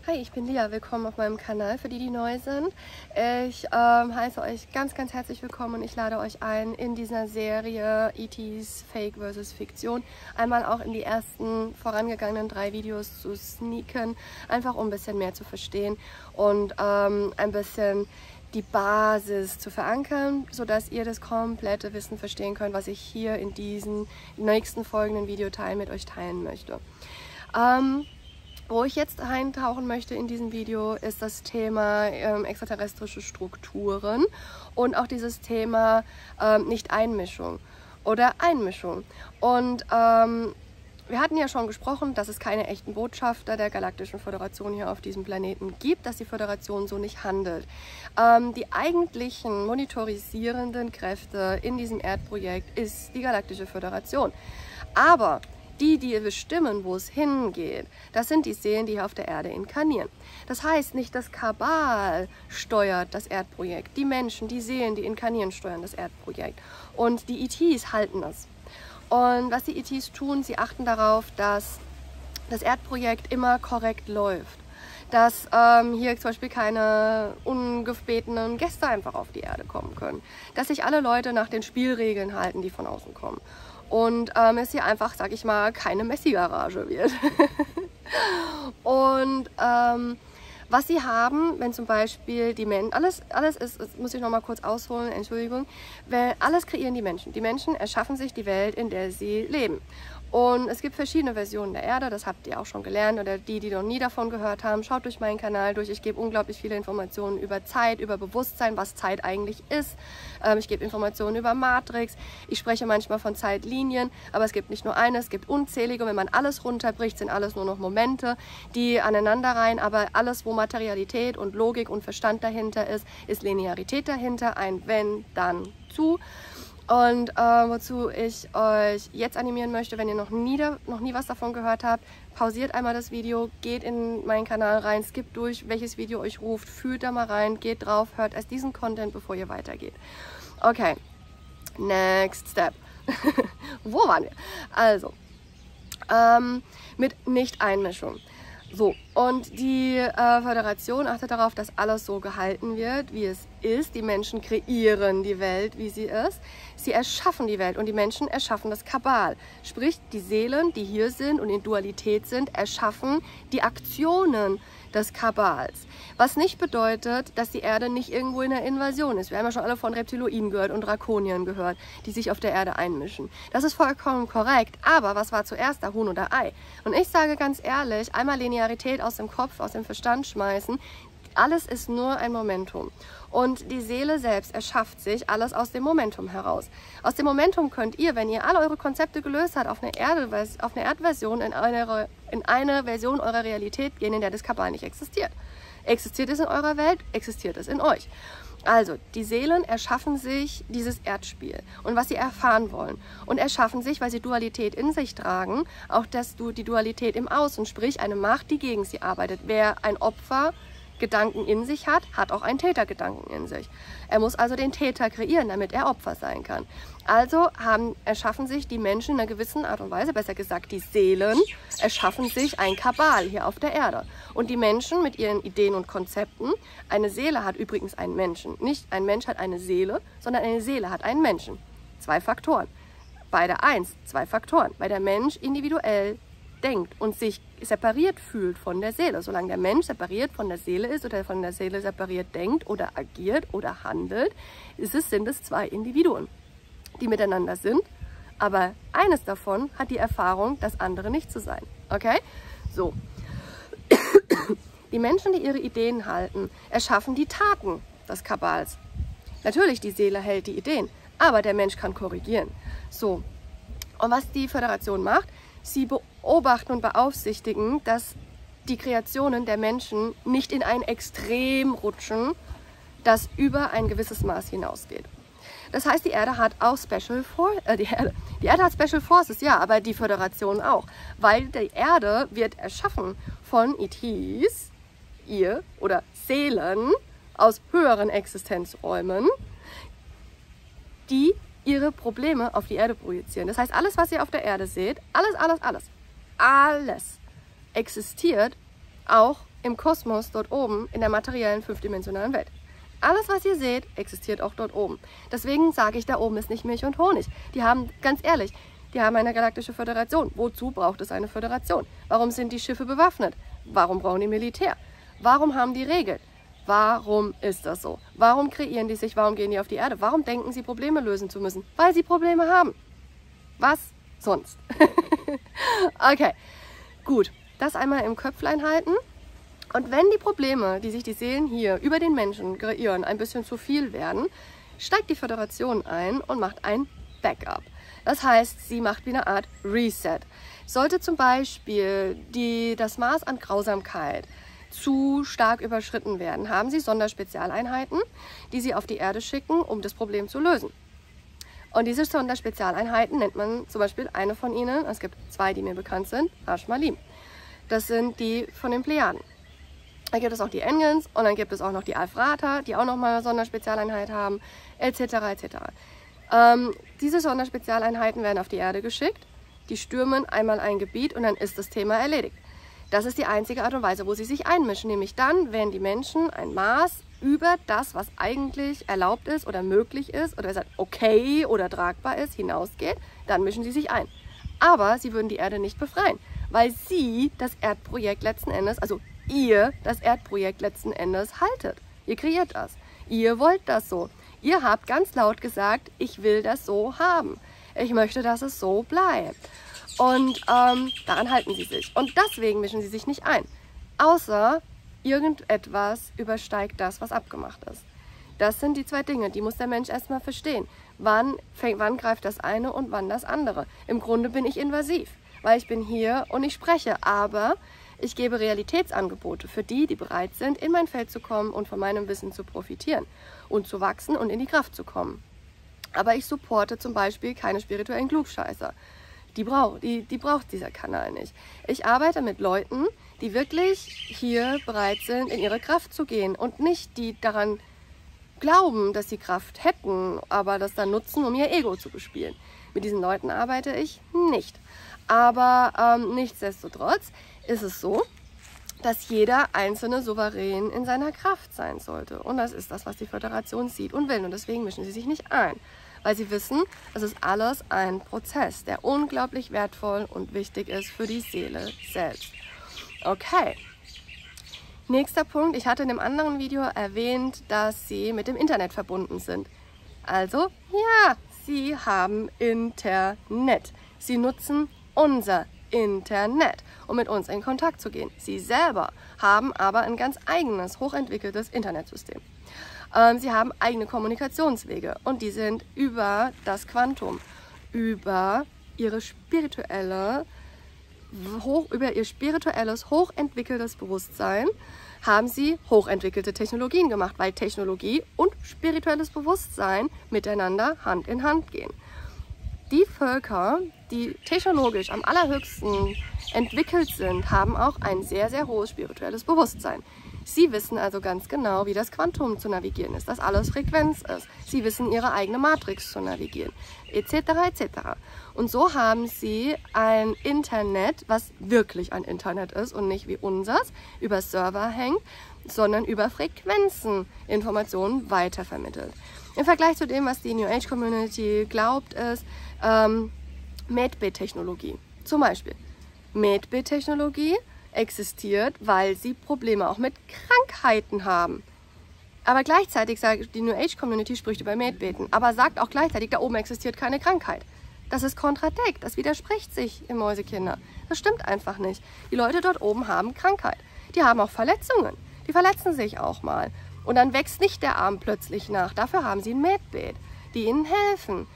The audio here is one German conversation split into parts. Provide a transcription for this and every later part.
Hi, ich bin Lia, willkommen auf meinem Kanal für die, die neu sind. Ich heiße euch ganz, ganz herzlich willkommen und ich lade euch ein, in dieser Serie E.T.'s Fake vs. Fiktion einmal auch in die ersten vorangegangenen 3 Videos zu sneaken, einfach um ein bisschen mehr zu verstehen und ein bisschen die Basis zu verankern, sodass ihr das komplette Wissen verstehen könnt, was ich hier in diesen nächsten folgenden Videoteilen mit euch teilen möchte. Wo ich jetzt eintauchen möchte in diesem Video, ist das Thema extraterrestrische Strukturen und auch dieses Thema Nicht-Einmischung oder Einmischung. Und wir hatten ja schon gesprochen, dass es keine echten Botschafter der Galaktischen Föderation hier auf diesem Planeten gibt, dass die Föderation so nicht handelt. Die eigentlichen monitorisierenden Kräfte in diesem Erdprojekt ist die Galaktische Föderation. Aber die bestimmen, wo es hingeht, das sind die Seelen, die hier auf der Erde inkarnieren. Das heißt, nicht das Kabal steuert das Erdprojekt. Die Menschen, die Seelen, die inkarnieren, steuern das Erdprojekt. Und die ETs halten das. Und was die ETs tun, sie achten darauf, dass das Erdprojekt immer korrekt läuft. Dass hier zum Beispiel keine ungebetenen Gäste einfach auf die Erde kommen können. Dass sich alle Leute nach den Spielregeln halten, die von außen kommen. Und es hier einfach, sag ich mal, keine Messi-Garage wird. Und was sie haben, wenn zum Beispiel die Menschen, alles ist, das muss ich noch mal kurz ausholen, Entschuldigung, alles kreieren die Menschen. Die Menschen erschaffen sich die Welt, in der sie leben. Und es gibt verschiedene Versionen der Erde, das habt ihr auch schon gelernt, oder die noch nie davon gehört haben, schaut durch meinen Kanal durch. Ich gebe unglaublich viele Informationen über Zeit, über Bewusstsein, was Zeit eigentlich ist. Ich gebe Informationen über Matrix, ich spreche manchmal von Zeitlinien, aber es gibt nicht nur eine, es gibt unzählige. Wenn man alles runterbricht, sind alles nur noch Momente, die aneinander reihen, aber alles, wo Materialität und Logik und Verstand dahinter ist Linearität dahinter, ein Wenn, dann, zu. Und wozu ich euch jetzt animieren möchte, wenn ihr noch nie was davon gehört habt, pausiert einmal das Video, geht in meinen Kanal rein, skippt durch, welches Video euch ruft, fühlt da mal rein, geht drauf, hört erst diesen Content, bevor ihr weitergeht. Okay, next step. Wo waren wir? Also, mit Nicht-Einmischung. So, und die Föderation achtet darauf, dass alles so gehalten wird, wie es ist. Die Menschen kreieren die Welt, wie sie ist. Sie erschaffen die Welt und die Menschen erschaffen das Kabal. Sprich, die Seelen, die hier sind und in Dualität sind, erschaffen die Aktionen des Kabals. Was nicht bedeutet, dass die Erde nicht irgendwo in der Invasion ist. Wir haben ja schon alle von Reptiloiden gehört und Drakoniern gehört, die sich auf der Erde einmischen. Das ist vollkommen korrekt, aber was war zuerst, der Huhn oder Ei? Und ich sage ganz ehrlich, einmal Linearität aus dem Kopf, aus dem Verstand schmeißen, alles ist nur ein Momentum. Und die Seele selbst erschafft sich alles aus dem Momentum heraus. Aus dem Momentum könnt ihr, wenn ihr alle eure Konzepte gelöst habt, auf eine Erdversion, in eine Version eurer Realität gehen, in der das Kabal nicht existiert. Existiert es in eurer Welt, existiert es in euch. Also, die Seelen erschaffen sich dieses Erdspiel und was sie erfahren wollen. Und erschaffen sich, weil sie Dualität in sich tragen, auch die Dualität im Außen, sprich eine Macht, die gegen sie arbeitet. Wer ein Opfergedanken in sich hat, hat auch einen Tätergedanken in sich. Er muss also den Täter kreieren, damit er Opfer sein kann. Also erschaffen sich die Menschen in einer gewissen Art und Weise, besser gesagt die Seelen, erschaffen sich ein Kabal hier auf der Erde. Und die Menschen mit ihren Ideen und Konzepten, eine Seele hat übrigens einen Menschen. Nicht ein Mensch hat eine Seele, sondern eine Seele hat einen Menschen. 2 Faktoren. Bei der 1, 2 Faktoren. Weil der Mensch individuell denkt und sich separiert fühlt von der Seele. Solange der Mensch separiert von der Seele ist oder von der Seele separiert denkt oder agiert oder handelt, sind es 2 Individuen, die miteinander sind, aber eines davon hat die Erfahrung, das andere nicht zu sein. Okay? So. Die Menschen, die ihre Ideen halten, erschaffen die Taten des Kabals. Natürlich, die Seele hält die Ideen, aber der Mensch kann korrigieren. So. Und was die Föderation macht, sie beobachten und beaufsichtigen, dass die Kreationen der Menschen nicht in ein Extrem rutschen, das über ein gewisses Maß hinausgeht. Das heißt, die Erde hat auch Special Forces, ja, aber die Föderation auch. Weil die Erde wird erschaffen von ETs, oder Seelen aus höheren Existenzräumen, die ihre Probleme auf die Erde projizieren. Das heißt, alles, was ihr auf der Erde seht, alles existiert auch im Kosmos dort oben in der materiellen, fünfdimensionalen Welt. Alles, was ihr seht, existiert auch dort oben. Deswegen sage ich, da oben ist nicht Milch und Honig. Die haben, ganz ehrlich, die haben eine galaktische Föderation. Wozu braucht es eine Föderation? Warum sind die Schiffe bewaffnet? Warum brauchen die Militär? Warum haben die Regeln? Warum ist das so? Warum kreieren die sich? Warum gehen die auf die Erde? Warum denken sie, Probleme lösen zu müssen? Weil sie Probleme haben. Was sonst? Okay, gut. Das einmal im Köpflein halten. Und wenn die Probleme, die sich die Seelen hier über den Menschen kreieren, ein bisschen zu viel werden, steigt die Föderation ein und macht ein Backup. Das heißt, sie macht wie eine Art Reset. Sollte zum Beispiel das Maß an Grausamkeit zu stark überschritten werden, haben sie Sonderspezialeinheiten, die sie auf die Erde schicken, um das Problem zu lösen. Und diese Sonderspezialeinheiten nennt man zum Beispiel eine von ihnen, es gibt zwei, die mir bekannt sind, Ashmalim. Das sind die von den Plejaden. Dann gibt es auch die Engels und dann gibt es auch noch die Alfrata, die auch nochmal eine Sonderspezialeinheit haben, etc. etc. Diese Sonderspezialeinheiten werden auf die Erde geschickt, die stürmen einmal ein Gebiet und dann ist das Thema erledigt. Das ist die einzige Art und Weise, wo sie sich einmischen, nämlich dann, wenn die Menschen ein Maß über das, was eigentlich erlaubt ist oder möglich ist oder okay oder tragbar ist, hinausgeht, dann mischen sie sich ein. Aber sie würden die Erde nicht befreien, weil sie das Erdprojekt letzten Endes, also ihr das Erdprojekt letzten Endes haltet. Ihr kreiert das. Ihr wollt das so. Ihr habt ganz laut gesagt, ich will das so haben. Ich möchte, dass es so bleibt. Und daran halten sie sich. Und deswegen mischen sie sich nicht ein. Außer irgendetwas übersteigt das, was abgemacht ist. Das sind die zwei Dinge, die muss der Mensch erstmal verstehen. Wann greift das eine und wann das andere? Im Grunde bin ich invasiv, weil ich bin hier und ich spreche, aber ich gebe Realitätsangebote für die, die bereit sind, in mein Feld zu kommen und von meinem Wissen zu profitieren und zu wachsen und in die Kraft zu kommen. Aber ich supporte zum Beispiel keine spirituellen Klugscheißer. Die braucht dieser Kanal nicht. Ich arbeite mit Leuten, die wirklich hier bereit sind, in ihre Kraft zu gehen und nicht die daran glauben, dass sie Kraft hätten, aber das dann nutzen, um ihr Ego zu bespielen. Mit diesen Leuten arbeite ich nicht. Aber nichtsdestotrotz ist es so, dass jeder Einzelne souverän in seiner Kraft sein sollte. Und das ist das, was die Föderation sieht und will. Und deswegen mischen sie sich nicht ein. Weil sie wissen, das ist alles ein Prozess, der unglaublich wertvoll und wichtig ist für die Seele selbst. Okay. Nächster Punkt. Ich hatte in einem anderen Video erwähnt, dass sie mit dem Internet verbunden sind. Also, ja, sie haben Internet. Sie nutzen unser Internet, um mit uns in Kontakt zu gehen. Sie selber haben aber ein ganz eigenes, hochentwickeltes Internetsystem. Sie haben eigene Kommunikationswege und die sind über das Quantum, über ihr spirituelles, hochentwickeltes Bewusstsein haben sie hochentwickelte Technologien gemacht, weil Technologie und spirituelles Bewusstsein miteinander Hand in Hand gehen. Die Völker, die technologisch am allerhöchsten entwickelt sind, haben auch ein sehr, sehr hohes spirituelles Bewusstsein. Sie wissen also ganz genau, wie das Quantum zu navigieren ist, dass alles Frequenz ist. Sie wissen, ihre eigene Matrix zu navigieren, etc. etc. Und so haben sie ein Internet, was wirklich ein Internet ist und nicht wie unseres, über Server hängt, sondern über Frequenzen Informationen weitervermittelt. Im Vergleich zu dem, was die New Age Community glaubt, ist Medbay-Technologie. Zum Beispiel Medbay-Technologie existiert, weil sie Probleme auch mit Krankheiten haben. Aber gleichzeitig sagt die New Age Community, spricht über Medbeten, aber sagt auch gleichzeitig, da oben existiert keine Krankheit. Das ist kontradekt, das widerspricht sich, ihr Mäusekinder. Das stimmt einfach nicht. Die Leute dort oben haben Krankheit. Die haben auch Verletzungen. Die verletzen sich auch mal. Und dann wächst nicht der Arm plötzlich nach. Dafür haben sie ein Medbet, die ihnen helfen.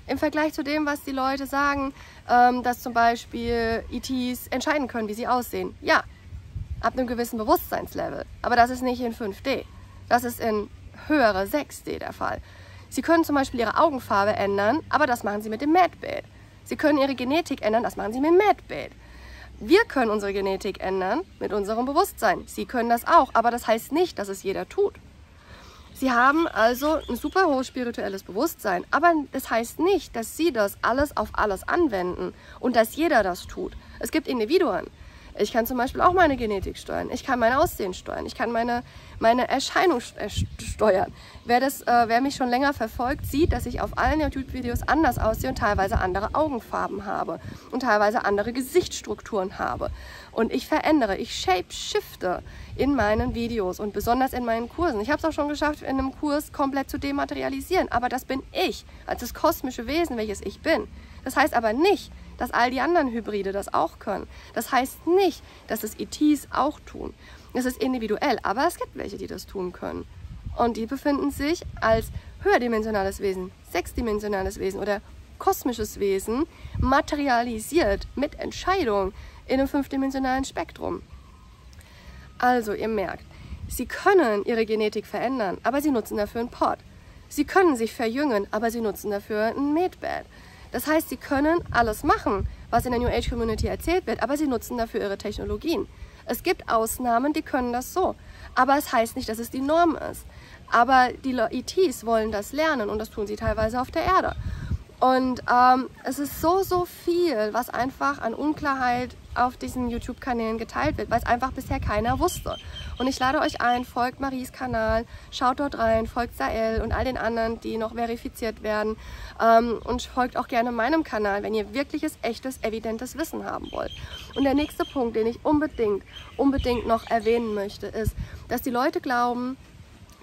Im Vergleich zu dem, was die Leute sagen, dass zum Beispiel ETs entscheiden können, wie sie aussehen. Ja, ab einem gewissen Bewusstseinslevel. Aber das ist nicht in 5D. Das ist in höhere 6D der Fall. Sie können zum Beispiel ihre Augenfarbe ändern, aber das machen sie mit dem Medbet. Sie können ihre Genetik ändern, das machen sie mit dem Medbet. Wir können unsere Genetik ändern mit unserem Bewusstsein. Sie können das auch, aber das heißt nicht, dass es jeder tut. Sie haben also ein super hohes spirituelles Bewusstsein, aber das heißt nicht, dass sie das alles auf alles anwenden und dass jeder das tut. Es gibt Individuen. Ich kann zum Beispiel auch meine Genetik steuern. Ich kann mein Aussehen steuern. Ich kann meine Erscheinung steuern. Wer mich schon länger verfolgt, sieht, dass ich auf allen YouTube-Videos anders aussehe und teilweise andere Augenfarben habe und teilweise andere Gesichtsstrukturen habe. Und ich verändere, ich shape-shifte in meinen Videos und besonders in meinen Kursen. Ich habe es auch schon geschafft, in einem Kurs komplett zu dematerialisieren. Aber das bin ich, als das kosmische Wesen, welches ich bin. Das heißt aber nicht, dass all die anderen Hybride das auch können. Das heißt nicht, dass es ETs auch tun. Es ist individuell, aber es gibt welche, die das tun können. Und die befinden sich als höherdimensionales Wesen, sechsdimensionales Wesen oder kosmisches Wesen materialisiert mit Entscheidung in einem fünfdimensionalen Spektrum. Also, ihr merkt, sie können ihre Genetik verändern, aber sie nutzen dafür einen Pod. Sie können sich verjüngen, aber sie nutzen dafür ein Medbed. Das heißt, sie können alles machen, was in der New Age Community erzählt wird, aber sie nutzen dafür ihre Technologien. Es gibt Ausnahmen, die können das so, aber es heißt nicht, dass es die Norm ist. Aber die ETs wollen das lernen und das tun sie teilweise auf der Erde. Und es ist so viel, was einfach an Unklarheit auf diesen YouTube-Kanälen geteilt wird, weil es einfach bisher keiner wusste. Und ich lade euch ein, folgt Maries Kanal, schaut dort rein, folgt Sael und all den anderen, die noch verifiziert werden. Und folgt auch gerne meinem Kanal, wenn ihr wirkliches, echtes, evidentes Wissen haben wollt. Und der nächste Punkt, den ich unbedingt noch erwähnen möchte, ist, dass die Leute glauben,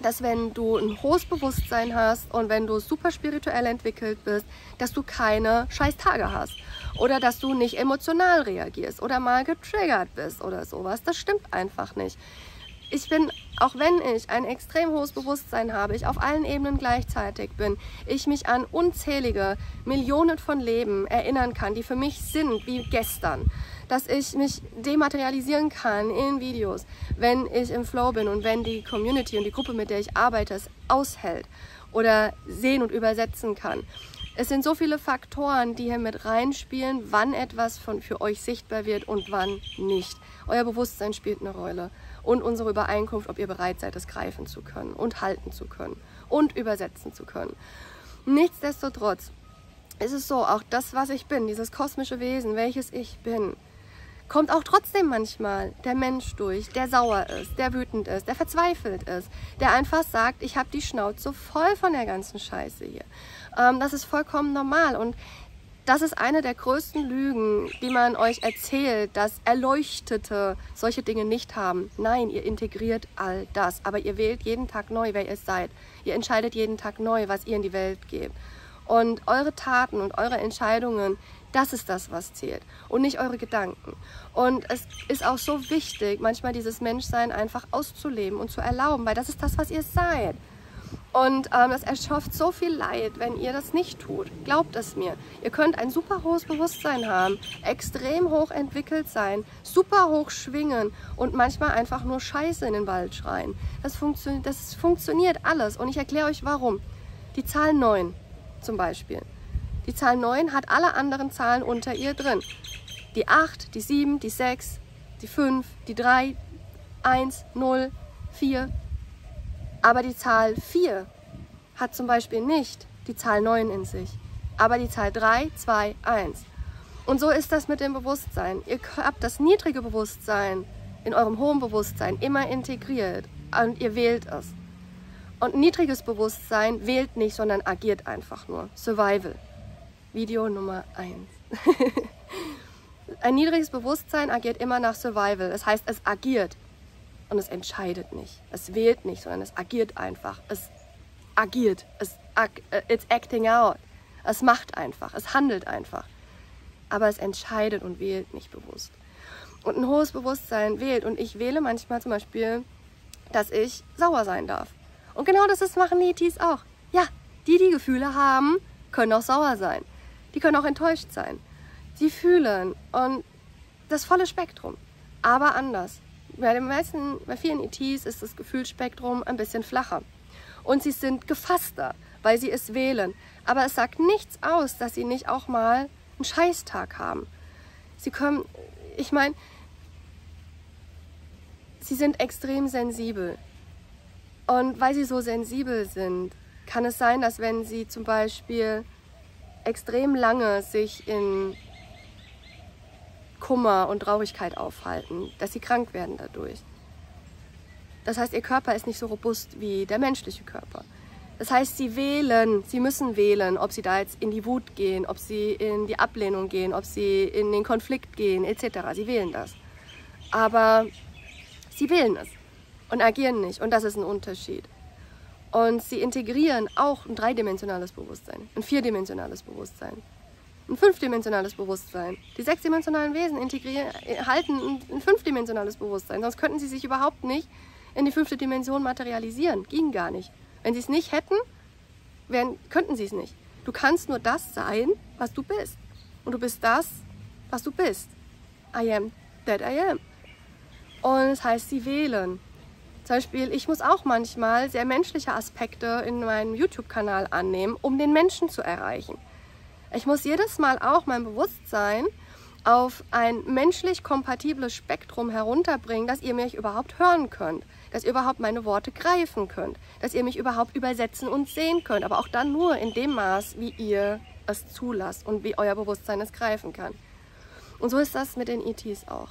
dass wenn du ein hohes Bewusstsein hast und wenn du super spirituell entwickelt bist, dass du keine scheiß Tage hast oder dass du nicht emotional reagierst oder mal getriggert bist oder sowas. Das stimmt einfach nicht. Auch wenn ich ein extrem hohes Bewusstsein habe, ich auf allen Ebenen gleichzeitig bin, ich mich an unzählige Millionen von Leben erinnern kann, die für mich sind wie gestern, dass ich mich dematerialisieren kann in Videos, wenn ich im Flow bin und wenn die Community und die Gruppe, mit der ich arbeite, es aushält oder sehen und übersetzen kann. Es sind so viele Faktoren, die hier mit reinspielen, wann etwas für euch sichtbar wird und wann nicht. Euer Bewusstsein spielt eine Rolle und unsere Übereinkunft, ob ihr bereit seid, es greifen zu können und halten zu können und übersetzen zu können. Nichtsdestotrotz ist es so, auch das, was ich bin, dieses kosmische Wesen, welches ich bin, kommt auch trotzdem manchmal der Mensch durch, der sauer ist, der wütend ist, der verzweifelt ist, der einfach sagt, ich habe die Schnauze voll von der ganzen Scheiße hier. Das ist vollkommen normal und das ist eine der größten Lügen, die man euch erzählt, dass Erleuchtete solche Dinge nicht haben. Nein, ihr integriert all das, aber ihr wählt jeden Tag neu, wer ihr seid. Ihr entscheidet jeden Tag neu, was ihr in die Welt gebt. Und eure Taten und eure Entscheidungen, das ist das, was zählt und nicht eure Gedanken. Und es ist auch so wichtig, manchmal dieses Menschsein einfach auszuleben und zu erlauben, weil das ist das, was ihr seid. Und es erschafft so viel Leid, wenn ihr das nicht tut. Glaubt es mir. Ihr könnt ein super hohes Bewusstsein haben, extrem hoch entwickelt sein, super hoch schwingen und manchmal einfach nur Scheiße in den Wald schreien. Das funktioniert alles und ich erkläre euch warum. Die Zahl 9 zum Beispiel. Die Zahl 9 hat alle anderen Zahlen unter ihr drin. Die 8, die 7, die 6, die 5, die 3, 1, 0, 4. Aber die Zahl 4 hat zum Beispiel nicht die Zahl 9 in sich, aber die Zahl 3, 2, 1. Und so ist das mit dem Bewusstsein. Ihr habt das niedrige Bewusstsein in eurem hohen Bewusstsein immer integriert und ihr wählt es. Und niedriges Bewusstsein wählt nicht, sondern agiert einfach nur. Survival. Video Nummer 1. Ein niedriges Bewusstsein agiert immer nach Survival. Das heißt, es agiert. Und es entscheidet nicht. Es wählt nicht, sondern es agiert einfach. Es agiert. It's acting out. Es macht einfach. Es handelt einfach. Aber es entscheidet und wählt nicht bewusst. Und ein hohes Bewusstsein wählt. Und ich wähle manchmal zum Beispiel, dass ich sauer sein darf. Und genau das machen die ETs auch. Ja, die Gefühle haben, können auch sauer sein. Die können auch enttäuscht sein. Sie fühlen und das volle Spektrum. Aber anders. Bei vielen ETs ist das Gefühlsspektrum ein bisschen flacher. Und sie sind gefasster, weil sie es wählen. Aber es sagt nichts aus, dass sie nicht auch mal einen Scheißtag haben. Sie sind extrem sensibel. Und weil sie so sensibel sind, kann es sein, dass wenn sie zum Beispiel extrem lange sich in Kummer und Traurigkeit aufhalten, dass sie krank werden dadurch. Das heißt, ihr Körper ist nicht so robust wie der menschliche Körper. Das heißt, sie müssen wählen, ob sie da jetzt in die Wut gehen, ob sie in die Ablehnung gehen, ob sie in den Konflikt gehen, etc. Sie wählen das. Aber sie wählen es und agieren nicht. Und das ist ein Unterschied. Und sie integrieren auch ein dreidimensionales Bewusstsein, ein vierdimensionales Bewusstsein, ein fünfdimensionales Bewusstsein. Die sechsdimensionalen Wesen halten ein fünfdimensionales Bewusstsein, sonst könnten sie sich überhaupt nicht in die 5. Dimension materialisieren. Ging gar nicht. Wenn sie es nicht hätten, könnten sie es nicht. Du kannst nur das sein, was du bist. Und du bist das, was du bist. I am that I am. Und das heißt, sie wählen. Zum Beispiel, ich muss auch manchmal sehr menschliche Aspekte in meinem YouTube-Kanal annehmen, um den Menschen zu erreichen. Ich muss jedes Mal auch mein Bewusstsein auf ein menschlich kompatibles Spektrum herunterbringen, dass ihr mich überhaupt hören könnt, dass ihr überhaupt meine Worte greifen könnt, dass ihr mich überhaupt übersetzen und sehen könnt, aber auch dann nur in dem Maß, wie ihr es zulasst und wie euer Bewusstsein es greifen kann. Und so ist das mit den ETs auch.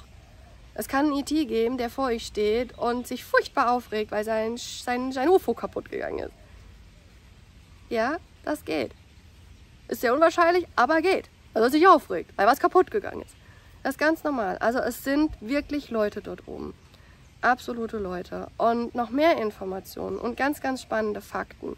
Es kann einen ET geben, der vor euch steht und sich furchtbar aufregt, weil sein UFO kaputt gegangen ist. Ja, das geht. Ist sehr unwahrscheinlich, aber geht. Weil er sich aufregt, weil was kaputt gegangen ist. Das ist ganz normal. Also es sind wirklich Leute dort oben. Absolute Leute. Und noch mehr Informationen und ganz, ganz spannende Fakten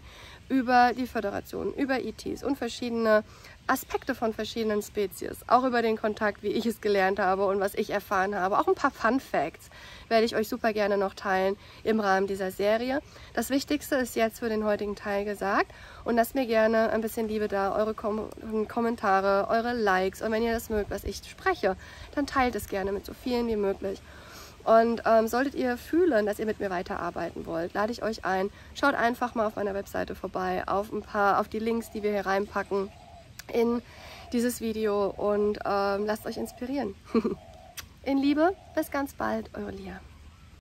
über die Föderation, über ETs und verschiedene Aspekte von verschiedenen Spezies. Auch über den Kontakt, wie ich es gelernt habe und was ich erfahren habe. Auch ein paar Fun Facts werde ich euch super gerne noch teilen im Rahmen dieser Serie. Das Wichtigste ist jetzt für den heutigen Teil gesagt. Und lasst mir gerne ein bisschen Liebe da, eure Kommentare, eure Likes. Und wenn ihr das mögt, was ich spreche, dann teilt es gerne mit so vielen wie möglich. Und solltet ihr fühlen, dass ihr mit mir weiterarbeiten wollt, lade ich euch ein. Schaut einfach mal auf meiner Webseite vorbei, auf die Links, die wir hier reinpacken in dieses Video und lasst euch inspirieren. In Liebe, bis ganz bald, eure Lia.